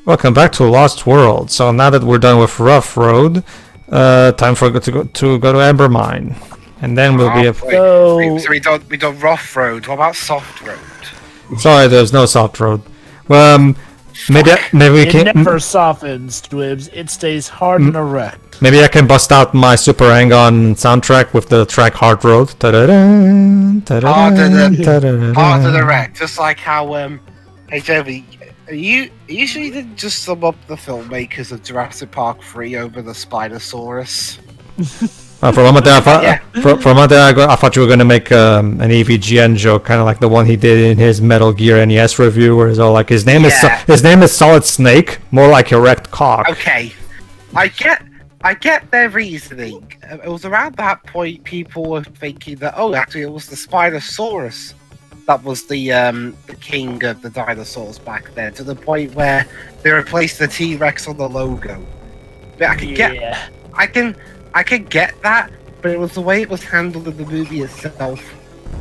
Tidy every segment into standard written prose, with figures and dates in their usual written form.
Welcome back to Lost World. So now that we're done with Rough Road, time for to go to Amber Mine, and then we'll be. So we done Rough Road. What about Soft Road? Sorry, there's no Soft Road. Maybe we can. It never softens, Dwibs. It stays hard and erect. Maybe I can bust out my Super Hang-On soundtrack with the track Hard Road. Hard and erect, just like how hey Joey, you usually didn't just sum up the filmmakers of Jurassic Park 3 over the Spinosaurus. For a moment there, I thought you were going to make an AVGN joke, kind of like the one he did in his Metal Gear NES review, where he's all like, his name is Solid Snake, more like Erect Cock. Okay, I get their reasoning. It was around that point people were thinking that, oh, actually it was the Spinosaurus that was the king of the dinosaurs back then, to the point where they replaced the T-Rex on the logo. But I can get that, but it was the way it was handled in the movie itself.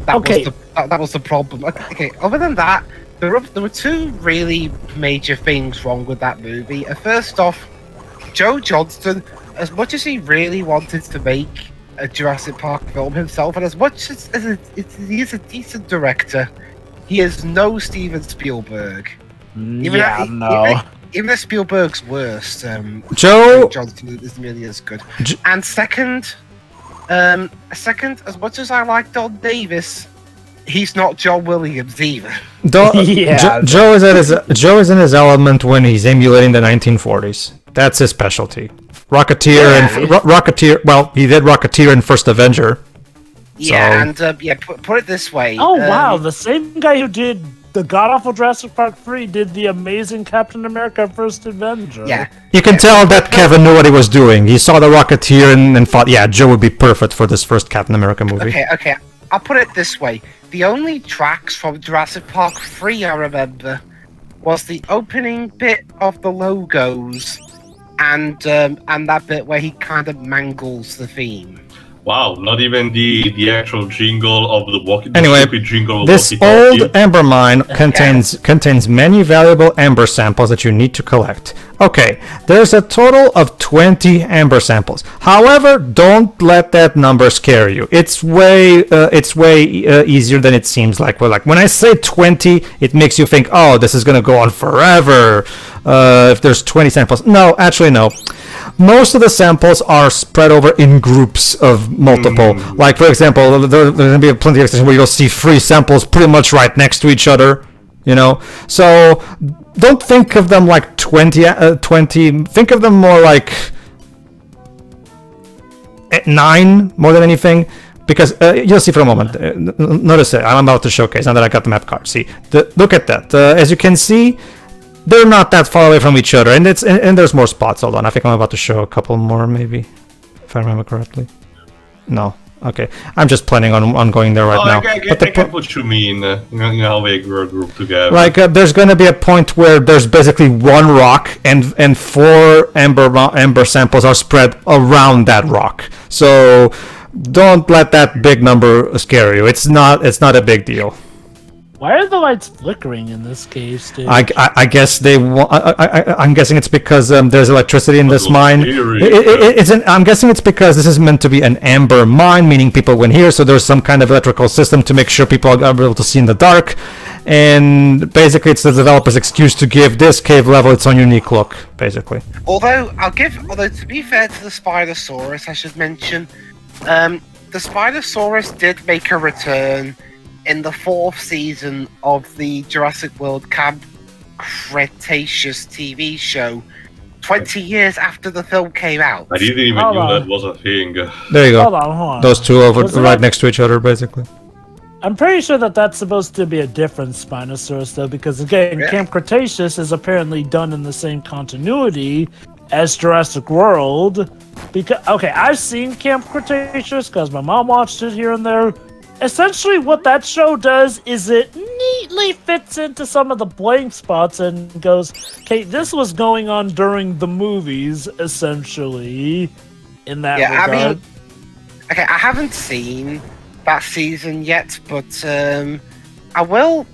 That was the problem. Okay, other than that, there were two really major things wrong with that movie. First off, Joe Johnston, as much as he really wanted to make a Jurassic Park film himself, and as much as he is a decent director, he is no Steven Spielberg. Even if Spielberg's worst, Joe Johnston isn't really as good. And second, as much as I like Don Davis, he's not John Williams either. Joe is in his element when he's emulating the 1940s. That's his specialty. Rocketeer. Well, he did Rocketeer in First Avenger. Yeah, so. And put it this way. Oh wow, the same guy who did the god-awful Jurassic Park 3 did the amazing Captain America First Avenger. Yeah. You can tell that Kevin knew what he was doing. He saw the Rocketeer and thought, yeah, Joe would be perfect for this first Captain America movie. Okay. I'll put it this way. The only tracks from Jurassic Park 3 I remember was the opening bit of the logos and that bit where he kind of mangles the theme. Wow, not even the actual jingle of the walkie. Anyway, this old amber mine contains many valuable amber samples that you need to collect. Okay, there's a total of 20 amber samples. However, don't let that number scare you. It's way easier than it seems. Like when I say 20, it makes you think, oh, this is gonna go on forever. If there's 20 samples, no, actually no. Most of the samples are spread over in groups of multiple. Like, for example, there's going to be plenty of extensions where you'll see 3 samples pretty much right next to each other, you know? So, don't think of them like 20. Think of them more like 9 more than anything. Because, you'll see for a moment. Notice it. I'm about to showcase now that I got the map card. See, look at that. As you can see, they're not that far away from each other, and there's more spots. Hold on, I think I'm about to show a couple more, maybe, if I remember correctly. No, okay, I'm just planning on going there right now. I get what you mean. You know how they were grouped together. Like, there's going to be a point where there's basically one rock, and 4 amber samples are spread around that rock. So don't let that big number scare you. It's not a big deal. Why are the lights flickering in this cave stage? I guess they want. I'm guessing it's because there's electricity in this mine. I'm guessing it's because this is meant to be an amber mine, meaning people went here, so there's some kind of electrical system to make sure people are able to see in the dark. And basically, it's the developer's excuse to give this cave level its own unique look, basically. Although to be fair to the Spinosaurus, I should mention, the Spinosaurus did make a return in the 4th season of the Jurassic World Camp Cretaceous TV show, 20 years after the film came out. I didn't even know that was a thing. There you go. Hold on. Those two over right next to each other, basically. I'm pretty sure that's supposed to be a different Spinosaurus, though, because again, Camp Cretaceous is apparently done in the same continuity as Jurassic World. Because I've seen Camp Cretaceous because my mom watched it here and there. Essentially, what that show does is it neatly fits into some of the blank spots and goes, okay, this was going on during the movies, essentially, in that regard. I mean, okay, I haven't seen that season yet, but I will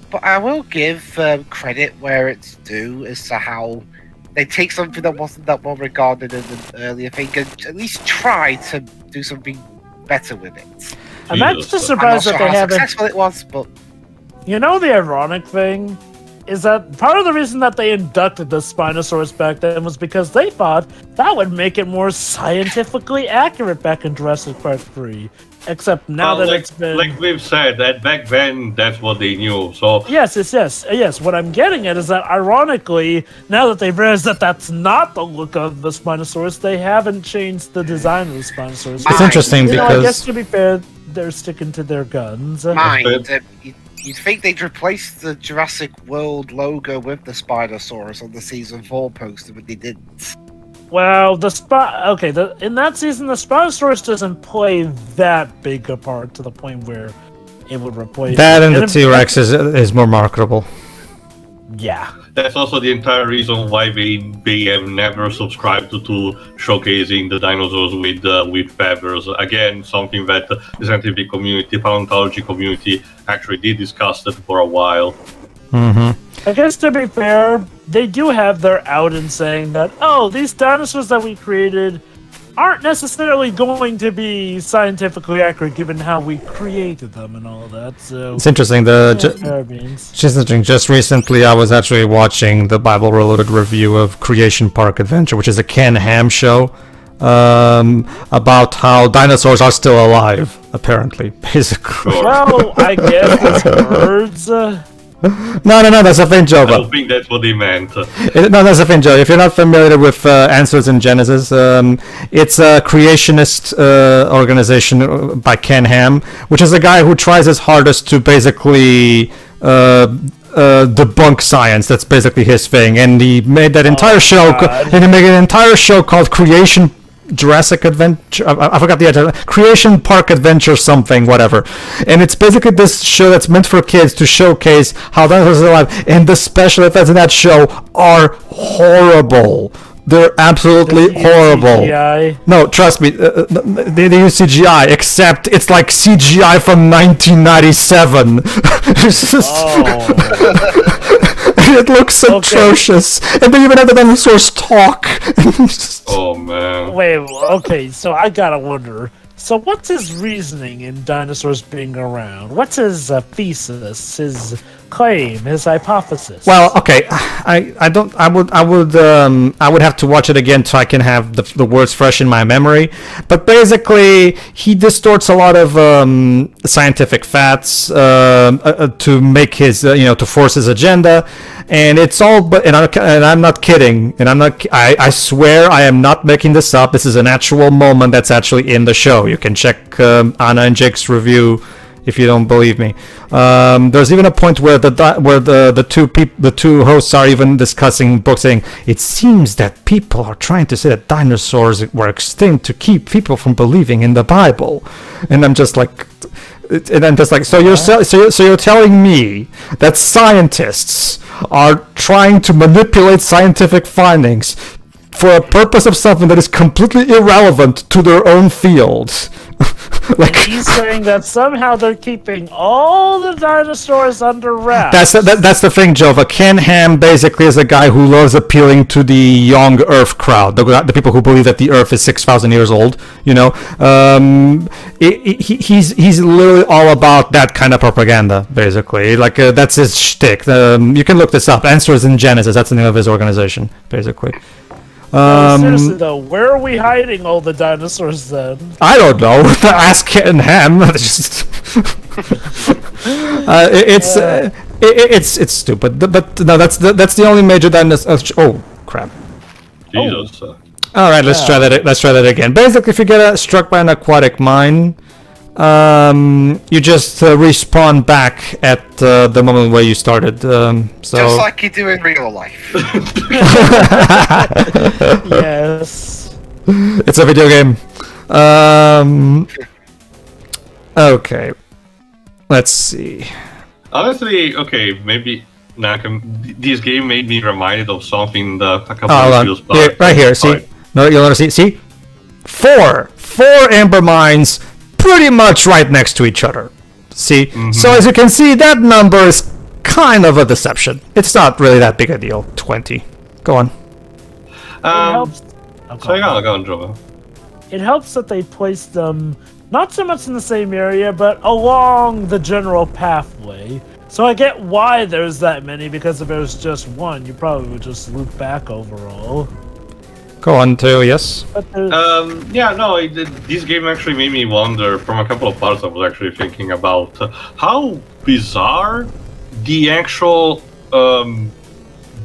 give credit where it's due as to how they take something that wasn't that well regarded in an earlier thing and at least try to do something better with it. I'm actually surprised I'm not sure that they how haven't. successful it was, but You know, the ironic thing is that part of the reason that they inducted the Spinosaurus back then was because they thought that would make it more scientifically accurate back in Jurassic Park 3. Except now that it's been... Like we've said, that back then, that's what they knew, so... Yes. What I'm getting at is that, ironically, now that they've realized that that's not the look of the Spinosaurus, they haven't changed the design of the Spinosaurus. It's interesting I guess, because to be fair, they're sticking to their guns. You'd think they'd replace the Jurassic World logo with the Spinosaurus on the Season 4 poster, but they didn't. Well, in that season, the Spinosaurus doesn't play that big a part to the point where it would replace... that and the T-Rex is more marketable. Yeah. That's also the entire reason why they have never subscribed to showcasing the dinosaurs with feathers. Again, something that the scientific community, paleontology community, actually did discuss that for a while. I guess to be fair, they do have their out in saying that, oh, these dinosaurs that we created aren't necessarily going to be scientifically accurate given how we created them and all of that. So It's interesting. Just recently, I was actually watching the Bible Reloaded review of Creation Park Adventure, which is a Ken Ham show about how dinosaurs are still alive. Apparently, basically. Well, I guess it's birds. No, that's a thing, Joe. I don't think that's what they meant. No, that's a thing, Joe. If you're not familiar with Answers in Genesis, it's a creationist organization by Ken Ham, which is a guy who tries his hardest to basically debunk science. That's basically his thing, and he made that entire show. And he made an entire show called Creation Jurassic Adventure. I forgot the title. Creation Park Adventure something, whatever. And it's basically this show that's meant for kids to showcase how dinosaurs are alive. And the special effects in that show are horrible. They're absolutely horrible. CGI? No, trust me, they use CGI, except it's like CGI from 1997. It looks atrocious. And they even have the dinosaurs talk. Oh, man. Wait, okay, so I gotta wonder. So what's his reasoning in dinosaurs being around? What's his thesis, his claim, his hypothesis? Well, okay, I would have to watch it again so I can have the words fresh in my memory. But basically, he distorts a lot of scientific facts to make his to force his agenda, and it's all. And I'm not kidding, and I swear I am not making this up. This is an actual moment that's actually in the show. You can check Anna and Jake's review if you don't believe me. There's even a point where the two hosts are even discussing books, saying it seems that people are trying to say that dinosaurs were extinct to keep people from believing in the Bible, and I'm just like, so you're telling me that scientists are trying to manipulate scientific findings for a purpose of something that is completely irrelevant to their own field. Like, he's saying that somehow they're keeping all the dinosaurs under wraps. That's the thing, Jova. Ken Ham basically is a guy who loves appealing to the young Earth crowd, the people who believe that the Earth is 6,000 years old. He's literally all about that kind of propaganda, basically. Like that's his shtick. You can look this up. Answers in Genesis. That's the name of his organization, basically. Seriously though, where are we hiding all the dinosaurs then? I don't know. Ask Ken Ham. It's stupid. But no, that's the only major dinosaur. Oh crap! Jesus. All right, let's try that. Let's try that again. Basically, if you get struck by an aquatic mine, you just respawn back at the moment where you started. Just like you do in real life. Yes. It's a video game. Okay. Let's see. Honestly, okay, maybe this game made me reminded of something a couple of years back. Right here, see? No, you'll want to see? Four amber mines pretty much right next to each other. See? Mm-hmm. So as you can see, that number is kind of a deception. It's not really that big a deal. 20. Go on. helps. So yeah, go on, Joe. It helps that they place them not so much in the same area, but along the general pathway. So I get why there's that many, because if there was just one, you probably would just loop back overall. Go on, Teo, yes? Yeah, no, this game actually made me wonder from a couple of parts I was actually thinking about how bizarre the actual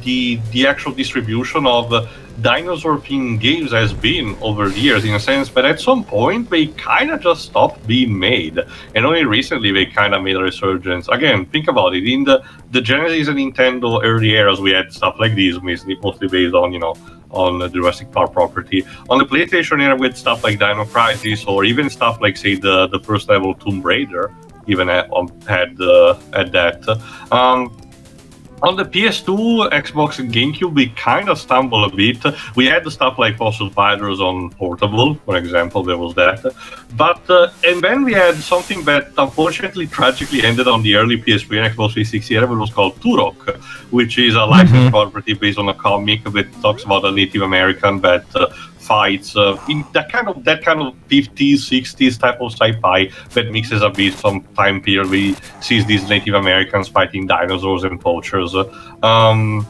the actual distribution of dinosaur-themed games has been over the years, in a sense, but at some point they kind of just stopped being made, and only recently they kind of made a resurgence. Again, think about it, in the Genesis and Nintendo early eras, we had stuff like this, mostly based on, on the Jurassic Park property. On the PlayStation era, with stuff like Dino Crisis, or even stuff like, say, the first level Tomb Raider, even had that. On the PS2, Xbox, and GameCube, we kind of stumbled a bit. We had the stuff like Fossil Spiders on Portable, for example, there was that. But, and then we had something that unfortunately, tragically ended on the early PS3 and Xbox 360 era, which was called Turok, which is a licensed property based on a comic that talks about a Native American that fights in that kind of 50s, 60s type of sci-fi that mixes a bit some time period. We see these Native Americans fighting dinosaurs and poachers, and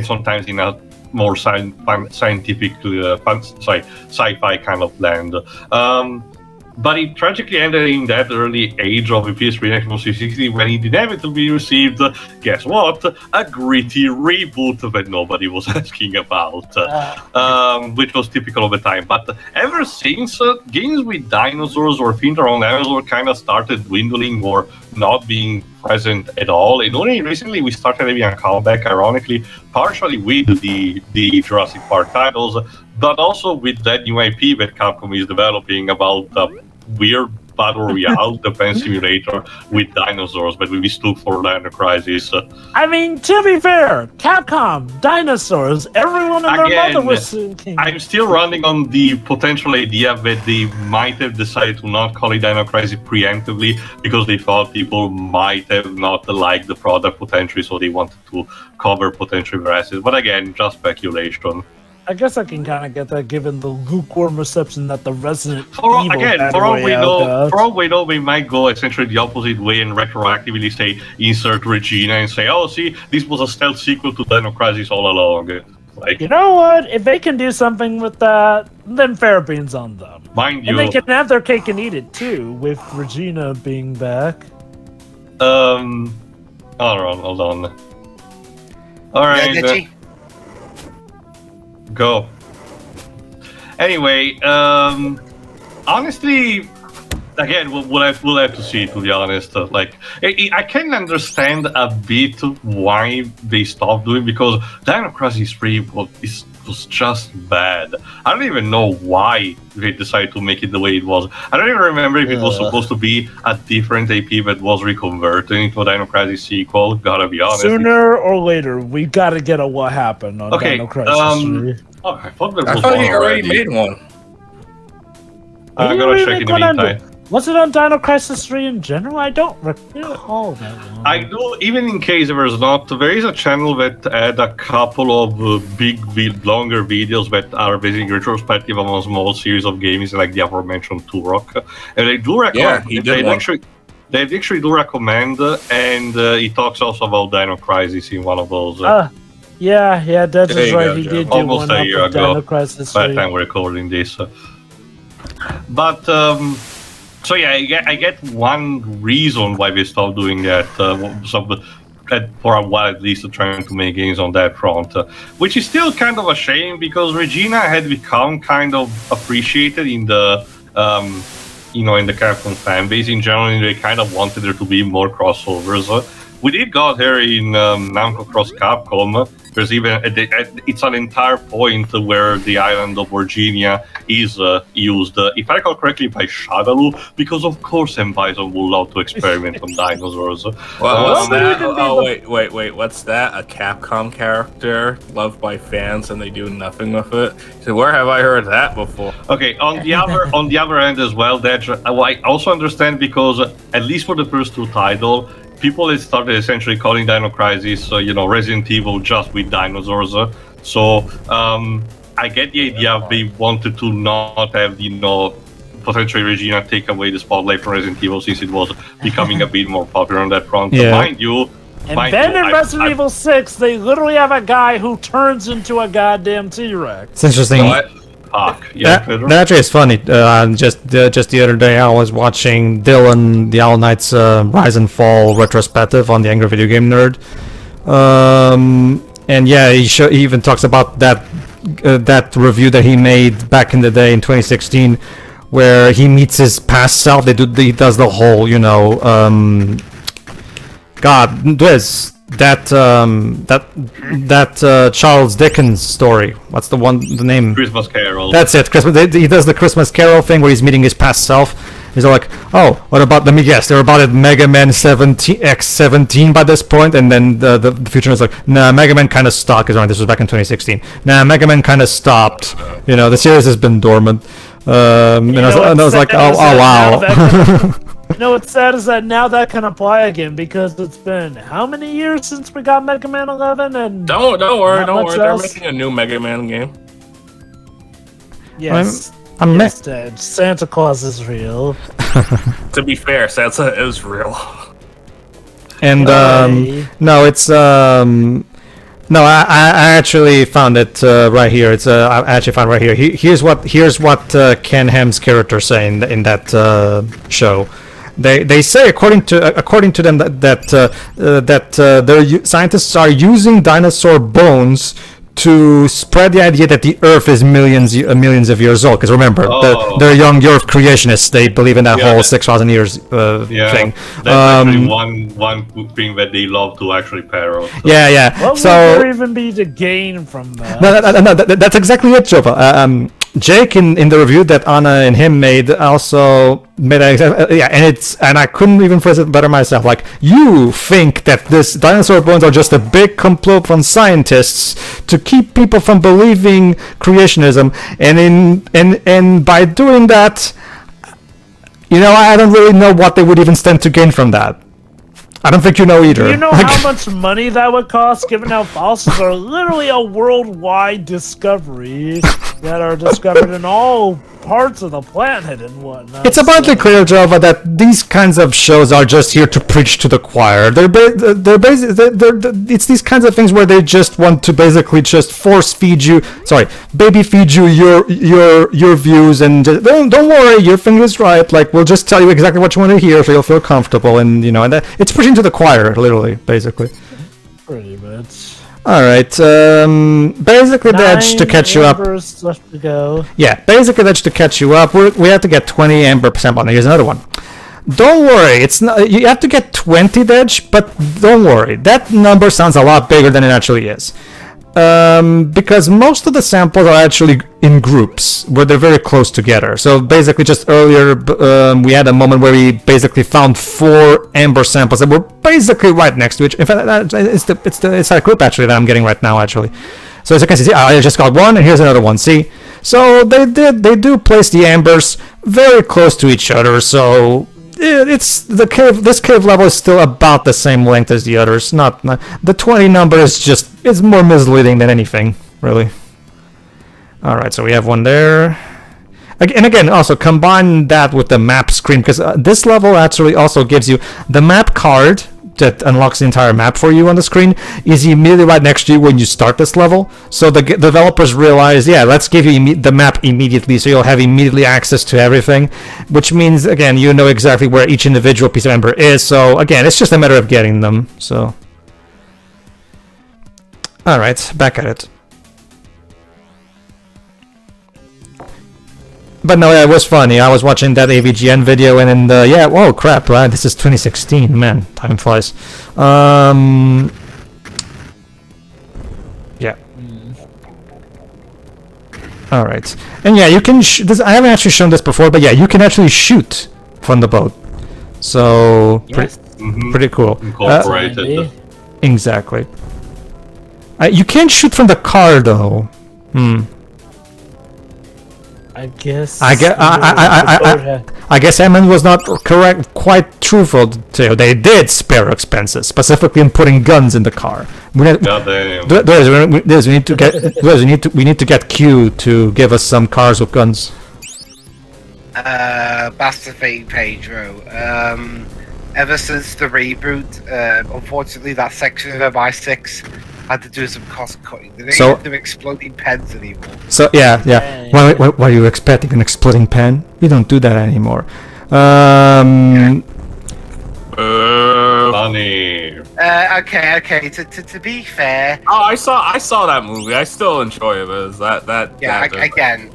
sometimes in a more scientific, sci-fi kind of land. But it tragically ended in that early age of the PS3 and Xbox 360 when it inevitably received, guess what, a gritty reboot that nobody was asking about, which was typical of the time. But ever since, games with dinosaurs or themed around dinosaurs kind of started dwindling or not being present at all. And only recently we started having a comeback, ironically, partially with the Jurassic Park titles, but also with that new IP that Capcom is developing about weird battle royale defense simulator with dinosaurs that we mistook for Dino Crisis. I mean, to be fair, Capcom, dinosaurs, everyone and their mother was thinking. I'm still running on the potential idea that they might have decided to not call it Dino Crisis preemptively because they thought people might have not liked the product potentially, so they wanted to cover potential veracity. But again, just speculation. I guess I can kind of get that, given the lukewarm reception that the Resident For all we know, we might go essentially the opposite way and retroactively say, insert Regina and say, oh, see, this was a stealth sequel to Dino Crisis all along. Like, you know what? If they can do something with that, then fair beans on them. Mind you, and they can have their cake and eat it too, with Regina being back. Hold on. All right. Yeah, go. Anyway, honestly, again, we'll have to see, to be honest. I can understand a bit why they stopped doing, because Dino Crisis 3 was just bad. I don't even know why they decided to make it the way it was. I don't even remember if it was supposed to be a different AP that was reconverted into a Dino Crisis sequel, gotta be honest. Sooner or later, we gotta get a what happened on Dino Crisis 3. Oh, I thought there was I thought he already made one. I gotta check in the meantime. Was it on Dino Crisis 3 in general? I don't recall that one. I do, even in case there's not, there is a channel that had a couple of longer videos that are basically retrospective of a small series of games like the aforementioned Turok. And they do recommend, they actually do recommend, and he talks also about Dino Crisis in one of those. Yeah, that's right. He did do almost one a year of ago, Dino Crisis 3. by the time we're recording this. But, so yeah, I get one reason why they stopped doing that, for a while at least, trying to make games on that front, which is still kind of a shame because Regina had become kind of appreciated in the, in the Capcom fan base in general, and they kind of wanted there to be more crossovers. We did got here in Namco Cross Capcom. There's even it's an entire point where the island of Virginia is used, if I recall correctly, by Shadaloo, because of course M. Bison would love to experiment on dinosaurs. Well, wait, what's that? A Capcom character loved by fans and they do nothing with it? So where have I heard that before? Okay, on the other end as well, that I also understand, because at least for the first two titles, people started essentially calling Dino Crisis, Resident Evil just with dinosaurs. So I get the idea they wanted to not have, potentially Regina take away the spotlight from Resident Evil since it was becoming a bit more popular on that front. Yeah. But mind you, And then in Resident Evil 6, they literally have a guy who turns into a goddamn T-Rex. It's interesting. That actually is funny. Just the other day, I was watching Dylan, the Owl Knight's Rise and Fall retrospective on the Angry Video Game Nerd. And yeah, he even talks about that review that he made back in the day in 2016, where he meets his past self. He does the whole, that Charles Dickens story. What's the name? Christmas Carol. That's it. He does the Christmas Carol thing where he's meeting his past self. He's all like, oh, what about, let me guess, they're about at Mega Man 17 by this point, and then the future is like, nah, Mega Man kind of stopped, because this was back in 2016. Nah, Mega Man kind of stopped. The series has been dormant. And I was like, oh wow. What's sad is that now that can apply again, because it's been how many years since we got Mega Man 11? And don't worry. They're making a new Mega Man game. Yes. Dead. Santa Claus is real. To be fair, Santa is real. And no, it's no, I actually found it right here. It's I actually found it right here. Here's what Ken Ham's character say in that show. They say according to them that their scientists are using dinosaur bones to spread the idea that the Earth is millions of years old. Because remember, they're young Earth creationists. They believe in that whole 6,000 years thing. That's actually one thing that they love to actually parrot. So. Yeah. What would there even be to gain from that? No, that's exactly it, Jova. Jake in the review that Anna and him made also made and I couldn't even phrase it better myself. Like, you think that this dinosaur bones are just a big complot from scientists to keep people from believing creationism, and by doing that, I don't really know what they would even stand to gain from that. I don't think you know either. Do you know how much money that would cost, given how fossils are literally a worldwide discovery that are discovered in all parts of the planet and whatnot? It's abundantly clear, Jova, that these kinds of shows are just here to preach to the choir. It's these kinds of things where they just want to basically just baby feed you your views, and just, don't worry, your thing is right. Like, we'll just tell you exactly what you want to hear, so you'll feel comfortable, and it's preaching to the choir, literally, basically. Pretty much. Alright, basically the edge to catch you up. Left to go. Yeah, basically the edge to catch you up. We have to get 20 amber sample. Now here's another one. Don't worry, it's not. You have to get 20 Dej, but don't worry. That number sounds a lot bigger than it actually is. Because most of the samples are actually in groups where they're very close together. So basically, just earlier we had a moment where we basically found 4 amber samples that were basically right next to each. In fact, it's that group actually that I'm getting right now actually. So as you can see, I just got one, and here's another one. See, so they do place the ambers very close to each other. So it's this cave level is still about the same length as the others. Not the 20 number is more misleading than anything, really. All right, so we have one there. And again, also combine that with the map screen, because this level actually also gives you the map card that unlocks the entire map for you on the screen is immediately right next to you when you start this level. So the developers realize, yeah, let's give you the map immediately, so you'll have immediately access to everything, which means, again, you know exactly where each individual piece of amber is. So again, it's just a matter of getting them. So all right, back at it. But no, yeah, it was funny. I was watching that AVGN video, and then yeah, whoa, crap! Right, this is 2016. Man, time flies. Yeah. All right, and yeah, you can. I haven't actually shown this before, but yeah, you can actually shoot from the boat. So pretty cool. Incorporated. Exactly. You can't shoot from the car though. I guess. I guess Emmon was not quite truthful. They did spare expenses, specifically in putting guns in the car. We need to get Q to give us some cars with guns. That's the thing, Pedro. Ever since the reboot, unfortunately, that section of MI6 had to do some cost cutting. They didn't do exploding pens anymore. So yeah. What are you expecting? An exploding pen? We don't do that anymore. Funny. Okay. To be fair. Oh, I saw that movie. I still enjoy it. Again.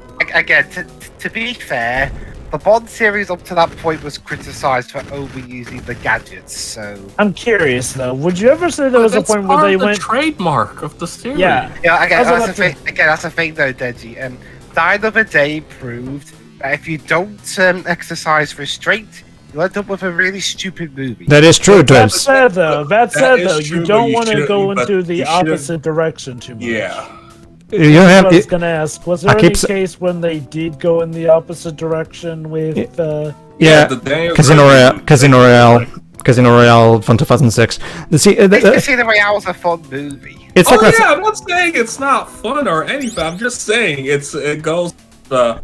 To be fair, the Bond series up to that point was criticized for overusing the gadgets. So I'm curious though. Would you ever say there was a point where they went trademark of the series? Yeah. Again, that's the thing though, Deji. Die Another Day proved that if you don't exercise restraint, you end up with a really stupid movie. That is true, That said though, you don't want to go into the opposite direction too much. Yeah. I was gonna ask, was there any case when they did go in the opposite direction with Casino Royale from 2006. Casino Royale was a fun movie. I'm not saying it's not fun or anything. I'm just saying it goes the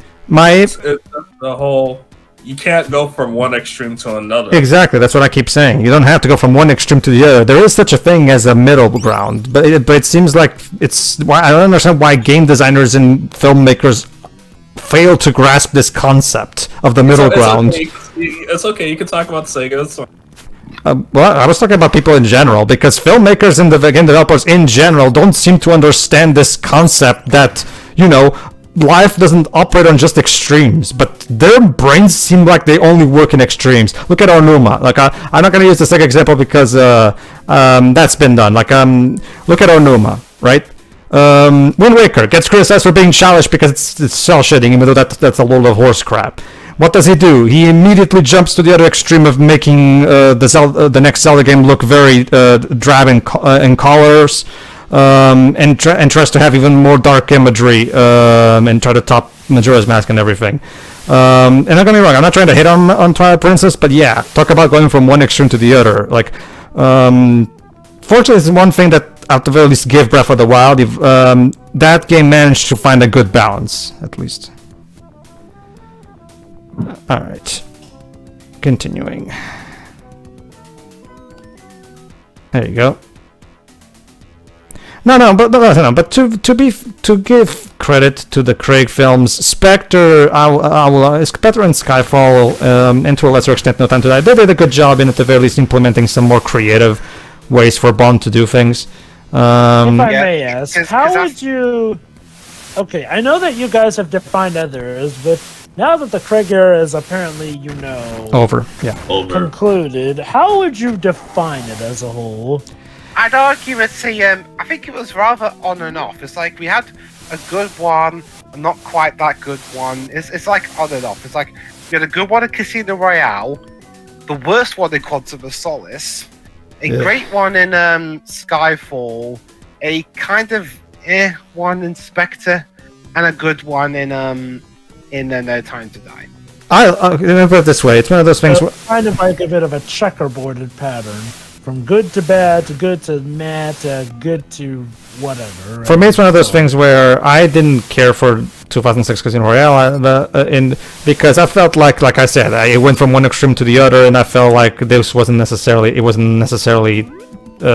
whole. You can't go from one extreme to another. Exactly, that's what I keep saying. You don't have to go from one extreme to the other. There is such a thing as a middle ground, but it seems like I don't understand why game designers and filmmakers fail to grasp this concept of the middle ground. It's okay. You can talk about SEGA. That's fine. Well, I was talking about people in general, because filmmakers and the game developers in general don't seem to understand this concept that, life doesn't operate on just extremes, but their brains seem like they only work in extremes. Look at Onuma. I'm not going to use the SEGA example because that's been done. Look at Onuma, right? Wind Waker gets criticized for being childish because it's cell shading, even though that's a load of horse crap. What does he do? He immediately jumps to the other extreme of making the next Zelda game look very drab in colors. And tries to have even more dark imagery, and try to top Majora's Mask and everything. And don't get me wrong, I'm not trying to hit on Twilight Princess, but yeah, talk about going from one extreme to the other. Fortunately, it's one thing that, at the very least, gave Breath of the Wild. That game managed to find a good balance, at least. Alright. Continuing. There you go. But to give credit to the Craig films, Spectre and Skyfall, and to a lesser extent No Time to Die, they did a good job in, at the very least, implementing some more creative ways for Bond to do things. If I may ask, how would you... Okay, I know that you guys have defined others, but now that the Craig era is apparently, over, concluded, how would you define it as a whole? I'd argue it's I think it was rather on and off. It's like we had a good one, and not quite that good one. It's like on and off. It's like we had a good one in Casino Royale, the worst one in Quantum of Solace, a great one in Skyfall, a kind of one in Spectre, and a good one in No Time to Die. Let me put it this way: it's one of those things. Kind of like a bit of a checkerboarded pattern. From good to bad to good to meh to good to whatever. Right? For me, it's one of those things where I didn't care for 2006 Casino Royale, because I felt like I said, it went from one extreme to the other, and I felt like this wasn't necessarily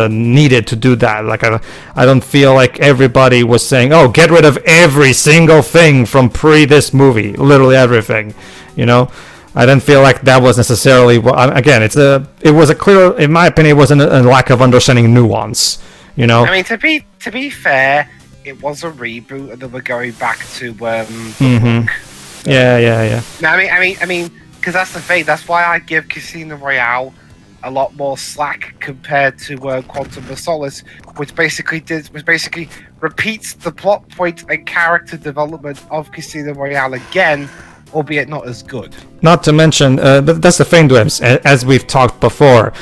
needed to do that. I don't feel like everybody was saying, "Oh, get rid of every single thing from this movie, literally everything," I didn't feel like that was necessarily. Again, it was a clear, in my opinion, it was a lack of understanding nuance. I mean, to be fair, it was a reboot, and they were going back to the book. Yeah. No, I mean, because that's the thing. That's why I give Casino Royale a lot more slack compared to Quantum of Solace, which basically repeats the plot point and character development of Casino Royale again, albeit not as good. Not to mention, but that's the thing, Dwebs, as we've talked before,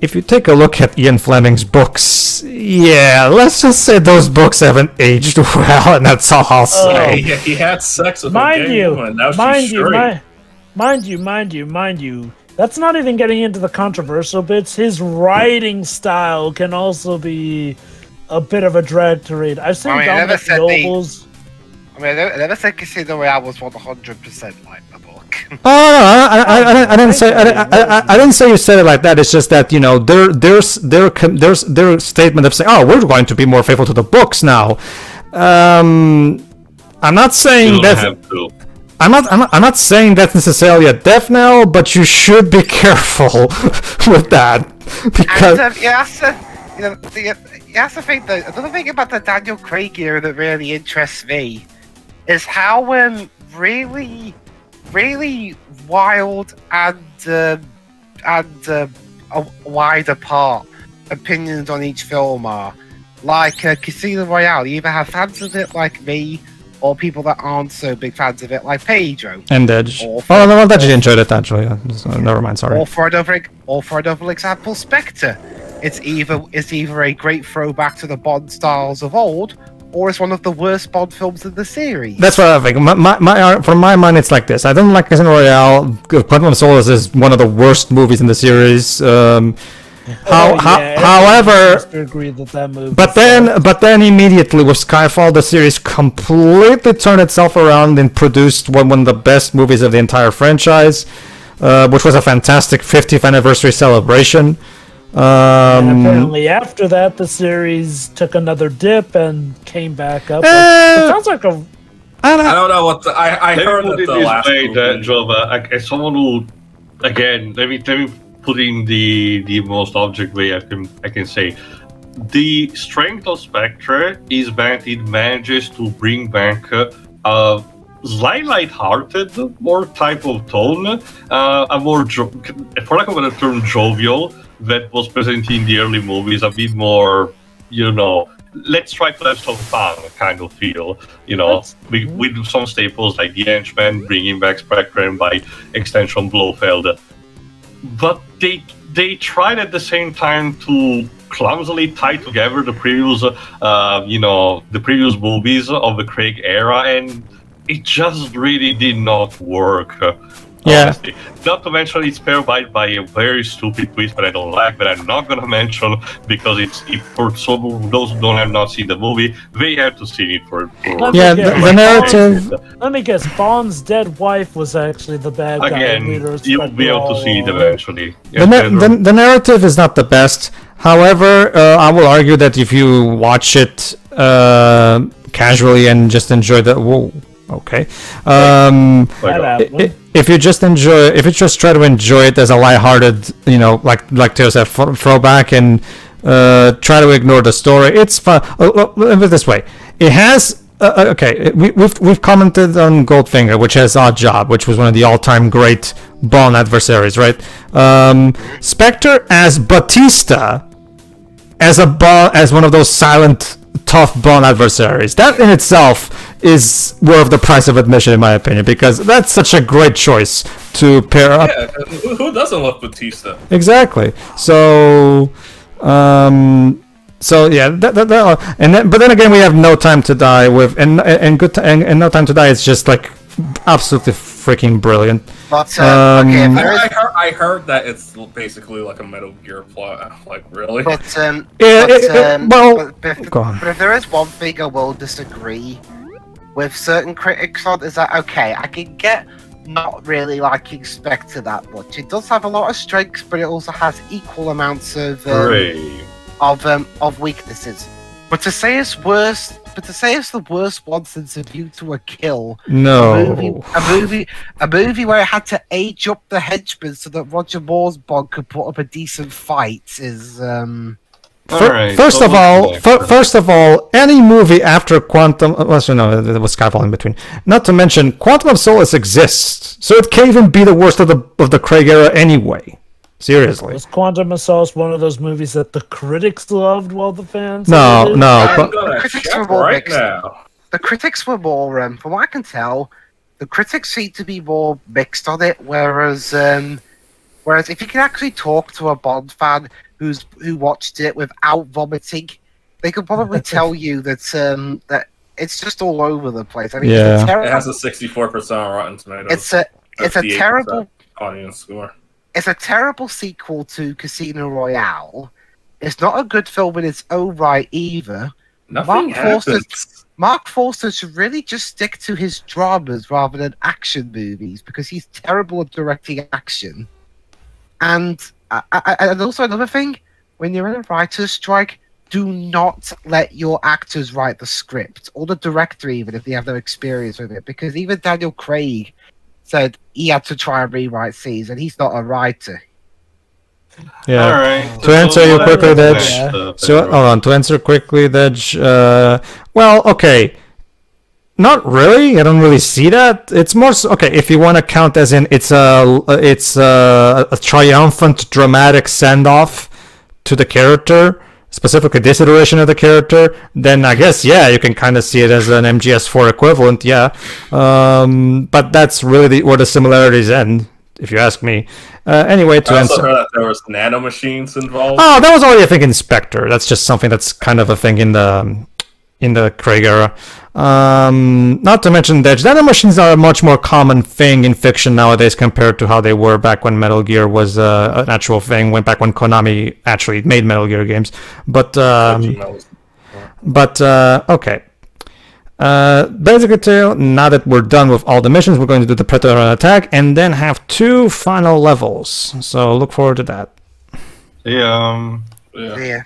if you take a look at Ian Fleming's books, yeah, let's just say those books haven't aged well, and that's all I'll say. He had sex with Mind a gay you, woman. Now mind she's you, straight. mind you. That's not even getting into the controversial bits. His writing style can also be a bit of a drag to read. I've seen Dominic Noble's. I never said Casino Royale was 100% like the book. I didn't say I didn't say you said it like that. It's just that, you know, their statement of saying, "Oh, we're going to be more faithful to the books now." I'm not saying that. I'm not saying that's necessarily a death knell, but you should be careful with that because that's the thing. Though, another thing about the Daniel Craig era that really interests me is how really wild and wide apart opinions on each film are. Like Casino Royale, you either have fans of it like me, or people that aren't so big fans of it, like Pedro. And Edge. Oh, no, Edge enjoyed it, actually. Never mind, sorry. Or for another example, Spectre. It's either a great throwback to the Bond styles of old, or it's one of the worst Bond films in the series. That's what I think. From my mind, it's like this. I don't like Casino Royale. Quantum of Solace is one of the worst movies in the series. However, agree that movie but then immediately with Skyfall, the series completely turned itself around and produced one of the best movies of the entire franchise, which was a fantastic 50th anniversary celebration. And apparently after that, the series took another dip and came back up. It sounds like a... I don't know what I heard that the last movie. As someone who, again, let me put in the most object way I can say. The strength of Spectre is that it manages to bring back a slightly light-hearted, more type of tone, a more, for lack of a term, jovial, that was present in the early movies, a bit more, you know, let's try to have some fun kind of feel, you know, with some staples like the Henchman, bringing back Spectre, and by extension Blofeld. But they tried at the same time to clumsily tie together the previous, the previous movies of the Craig era, and it just really did not work. Honestly. Not to mention it's paired by a very stupid twist that I don't like, but I'm not gonna mention because for those who have not seen the movie, they have to see it for the narrative. Let me guess. Bond's dead wife was actually the bad guy. Again, you'll be able to see it eventually. The narrative is not the best. However, I will argue that if you watch it casually and just enjoy the if you just try to enjoy it as a lighthearted, you know, like Teo said, throwback, and try to ignore the story, it's fun. Let me put it this way: it has we've commented on Goldfinger, which has Odd Job, which was one of the all-time great Bond adversaries, right? Spectre as Batista, as one of those silent, tough Bond adversaries. That in itself is worth the price of admission, in my opinion, because that's such a great choice to pair up. Yeah, who doesn't love Batista? Exactly. So, but then again, we have No Time to Die and No Time to Die is just like absolutely freaking brilliant. But I heard that it's basically like a Metal Gear plot. Like, really? But if there is one thing I will disagree with certain critics on, is that I can get not really liking Spectre that much. It does have a lot of strengths, but it also has equal amounts of weaknesses. But to say it's the worst one since A View to a Kill. No. A movie where it had to age up the henchmen so that Roger Moore's Bond could put up a decent fight is First of all, any movie after Quantum... there was Skyfall in between. Not to mention, Quantum of Solace exists, so it can't even be the worst of the Craig era anyway. Seriously. Was Quantum of Solace one of those movies that the critics loved while the fans... No. The critics were more mixed. The critics were more, from what I can tell, the critics seem to be more mixed on it, whereas Whereas if you can actually talk to a Bond fan who watched it without vomiting, they could probably tell you that that it's just all over the place. I mean, Yeah. It has a 64% on Rotten Tomatoes. It's a terrible audience score. It's a terrible sequel to Casino Royale. It's not a good film in its own right either. Nothing happens. Mark Forster should really just stick to his dramas rather than action movies because he's terrible at directing action. And also another thing, when you're in a writer's strike, do not let your actors write the script or the director, even if they have no experience with it, because even Daniel Craig said he had to try and rewrite scenes, and he's not a writer. Yeah. All right. To answer you quickly, Dej. Yeah. So hold on. To answer quickly, Dej. Well, okay. Not really. I don't really see that. It's more okay if you want to count as in it's a triumphant, dramatic send off to the character, specifically this iteration of the character. Then I guess you can kind of see it as an MGS4 equivalent. Yeah, but that's really where the similarities end, if you ask me. Anyway, to I answer. also heard that there was nanomachines involved. Oh, that was already, I think, in Spectre. That's just something that's kind of a thing in the Craig era. Not to mention that nanomachines are a much more common thing in fiction nowadays compared to how they were back when Metal Gear was an actual thing, back when Konami actually made Metal Gear games. But okay. Basically, now that we're done with all the missions, we're going to do the Predator attack and then have 2 final levels. So look forward to that. Yeah. Yeah.